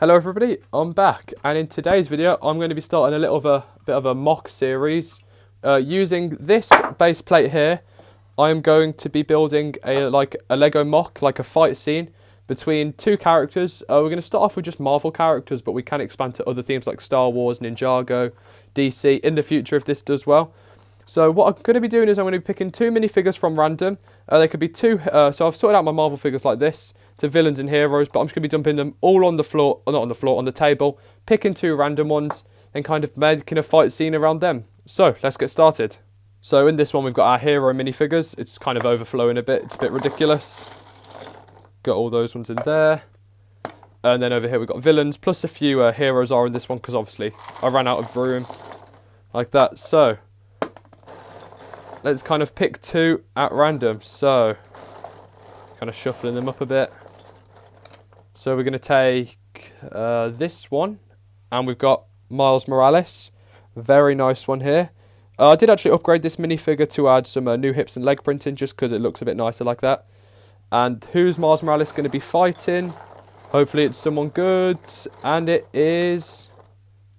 Hello everybody, I'm back, and in today's video I'm going to be starting a bit of a mock series. Using this base plate here, I'm going to be building a Lego mock, like a fight scene between two characters. We're going to start off with just Marvel characters, but we can expand to other themes like Star Wars, Ninjago, DC in the future if this does well. So what I'm going to be doing is I'm going to be picking two minifigures from random. They could be two, so I've sorted out my Marvel figures like this, to villains and heroes, but I'm just going to be dumping them all on the floor, or not on the floor, on the table, picking two random ones, and kind of making a fight scene around them. So, let's get started. So in this one we've got our hero minifigures. It's kind of overflowing a bit, it's a bit ridiculous. Got all those ones in there. And then over here we've got villains, plus a few heroes are in this one, because obviously I ran out of room. Like that, so let's kind of pick two at random. So, kind of shuffling them up a bit. So we're going to take this one, and we've got Miles Morales. Very nice one here. I did actually upgrade this minifigure to add some new hips and leg printing, just because it looks a bit nicer like that. And who's Miles Morales going to be fighting? Hopefully it's someone good, and it is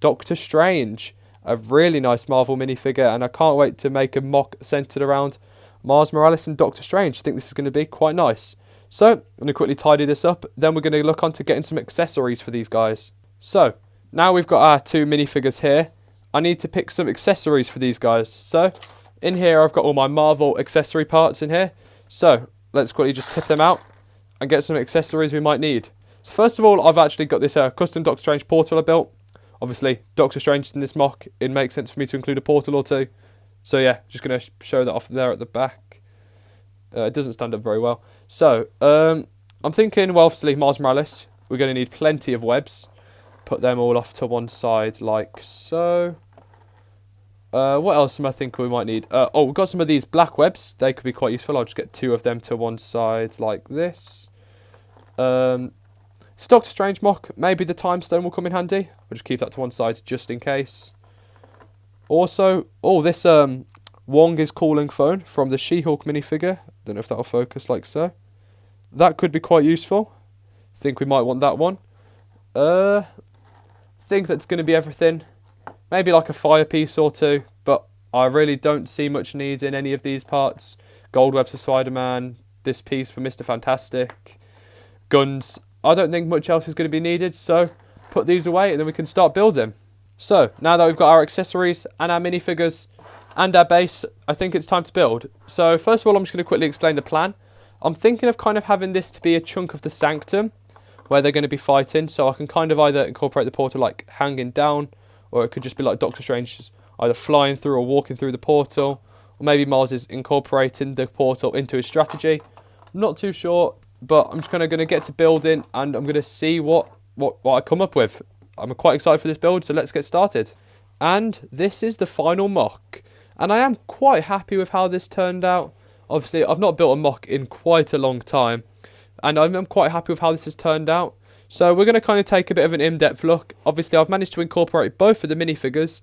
Doctor Strange. A really nice Marvel minifigure, and I can't wait to make a mock centered around Miles Morales and Doctor Strange. I think this is going to be quite nice. So, I'm going to quickly tidy this up, then we're going to look on to getting some accessories for these guys. So, now we've got our two minifigures here, I need to pick some accessories for these guys. So, in here I've got all my Marvel accessory parts in here. So, let's quickly just tip them out and get some accessories we might need. So first of all, I've actually got this custom Doctor Strange portal I built. Obviously, Doctor Strange is in this mock, it makes sense for me to include a portal or two. So yeah, just going to show that off there at the back. It doesn't stand up very well. So, I'm thinking, well, obviously, Miles Morales, we're going to need plenty of webs. Put them all off to one side, like so. What else am I thinking we might need? Oh, we've got some of these black webs. They could be quite useful. I'll just get two of them to one side, like this. It's Doctor Strange mock. Maybe the time stone will come in handy. We'll just keep that to one side, just in case. Also, oh, this Wong is calling phone from the She-Hulk minifigure. Don't know if that'll focus like so. That could be quite useful. Think we might want that one. Think that's going to be everything. Maybe like a fire piece or two, but I really don't see much need in any of these parts. Gold webs for Spider-Man, this piece for Mr. Fantastic, guns. I don't think much else is going to be needed, so put these away and then we can start building. So, now that we've got our accessories and our minifigures and our base, I think it's time to build. So, first of all, I'm just going to quickly explain the plan. I'm thinking of kind of having this to be a chunk of the Sanctum, where they're going to be fighting, so I can kind of either incorporate the portal like hanging down, or it could just be like Doctor Strange just either flying through or walking through the portal, or maybe Miles is incorporating the portal into his strategy. I'm not too sure, but I'm just kind of going to get to building, and I'm going to see what I come up with. I'm quite excited for this build, so let's get started. And this is the final mock, and I am quite happy with how this turned out. Obviously, I've not built a mock in quite a long time, and I'm quite happy with how this has turned out. So we're going to kind of take a bit of an in-depth look. Obviously, I've managed to incorporate both of the minifigures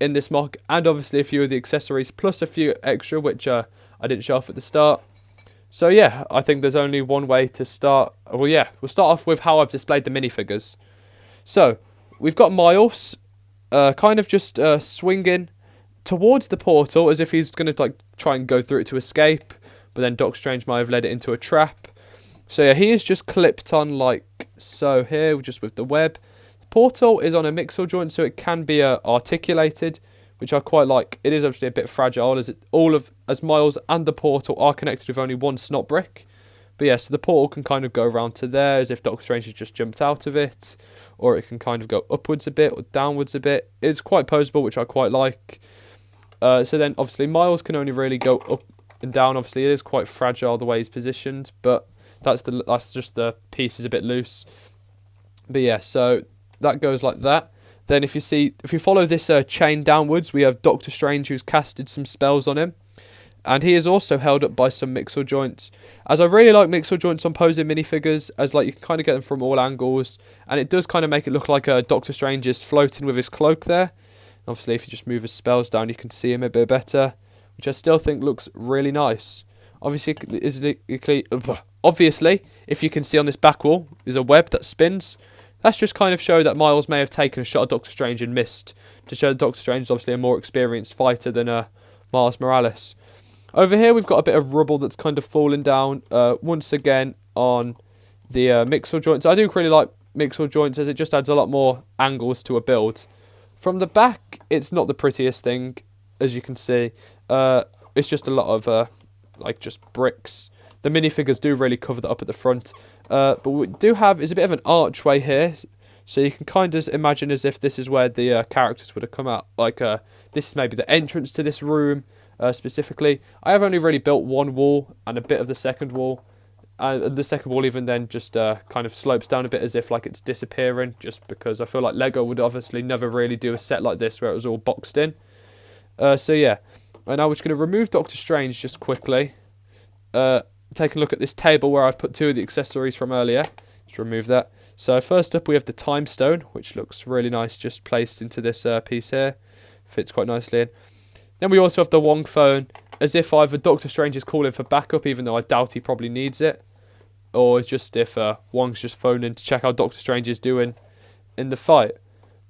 in this mock, and obviously a few of the accessories, plus a few extra, which I didn't show off at the start. So yeah, I think there's only one way to start. Well, yeah, we'll start off with how I've displayed the minifigures. So, we've got Miles, kind of just swinging towards the portal as if he's going to like try and go through it to escape, but then Doctor Strange might have led it into a trap. So yeah, he is just clipped on like so here, just with the web. The portal is on a mixel joint, so it can be articulated, which I quite like. It is obviously a bit fragile, as Miles and the portal are connected with only one snot brick. But yeah, so the portal can kind of go around to there as if Doctor Strange has just jumped out of it, or it can kind of go upwards a bit or downwards a bit. It's quite posable, which I quite like. So then obviously Miles can only really go up and down. Obviously it is quite fragile the way he's positioned, but that's just the piece is a bit loose. But yeah, so that goes like that. Then if you follow this chain downwards, we have Doctor Strange who's casted some spells on him. And he is also held up by some mixel joints. As I really like mixel joints on posing minifigures, as like you can kind of get them from all angles. And it does kind of make it look like Doctor Strange is floating with his cloak there. Obviously, if you just move his spells down, you can see him a bit better, which I still think looks really nice. Obviously, if you can see on this back wall, there's a web that spins. That's just kind of show that Miles may have taken a shot at Doctor Strange and missed, to show that Doctor Strange is obviously a more experienced fighter than Miles Morales. Over here we've got a bit of rubble that's kind of fallen down once again on the mixel joints. I do really like mixel joints as it just adds a lot more angles to a build. From the back, it's not the prettiest thing, as you can see. It's just a lot of like just bricks. The minifigures do really cover that up at the front. But what we do have is a bit of an archway here. So you can kind of imagine as if this is where the characters would have come out. Like this is maybe the entrance to this room specifically. I have only really built one wall and a bit of the second wall. And the second wall even then just kind of slopes down a bit as if like it's disappearing. Just because I feel like Lego would obviously never really do a set like this where it was all boxed in. So yeah. And now we're just going to remove Doctor Strange just quickly. Take a look at this table where I've put two of the accessories from earlier. Just remove that. So first up we have the Time Stone, which looks really nice just placed into this piece here. Fits quite nicely in. Then we also have the Wong phone, as if either Doctor Strange is calling for backup, even though I doubt he probably needs it. Or it's just if Wong's just phoning to check how Doctor Strange is doing in the fight.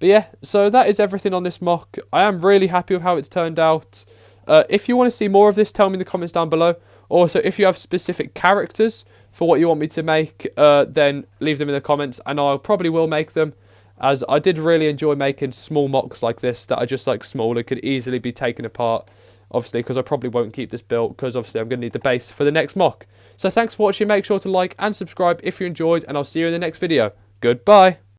But yeah, so that is everything on this mock. I am really happy with how it's turned out. If you want to see more of this, tell me in the comments down below. Also, if you have specific characters for what you want me to make, then leave them in the comments, and I probably will make them, as I did really enjoy making small mocks like this that are just like small and could easily be taken apart, obviously, because I probably won't keep this built, because obviously I'm going to need the base for the next mock. So thanks for watching, make sure to like and subscribe if you enjoyed, and I'll see you in the next video. Goodbye!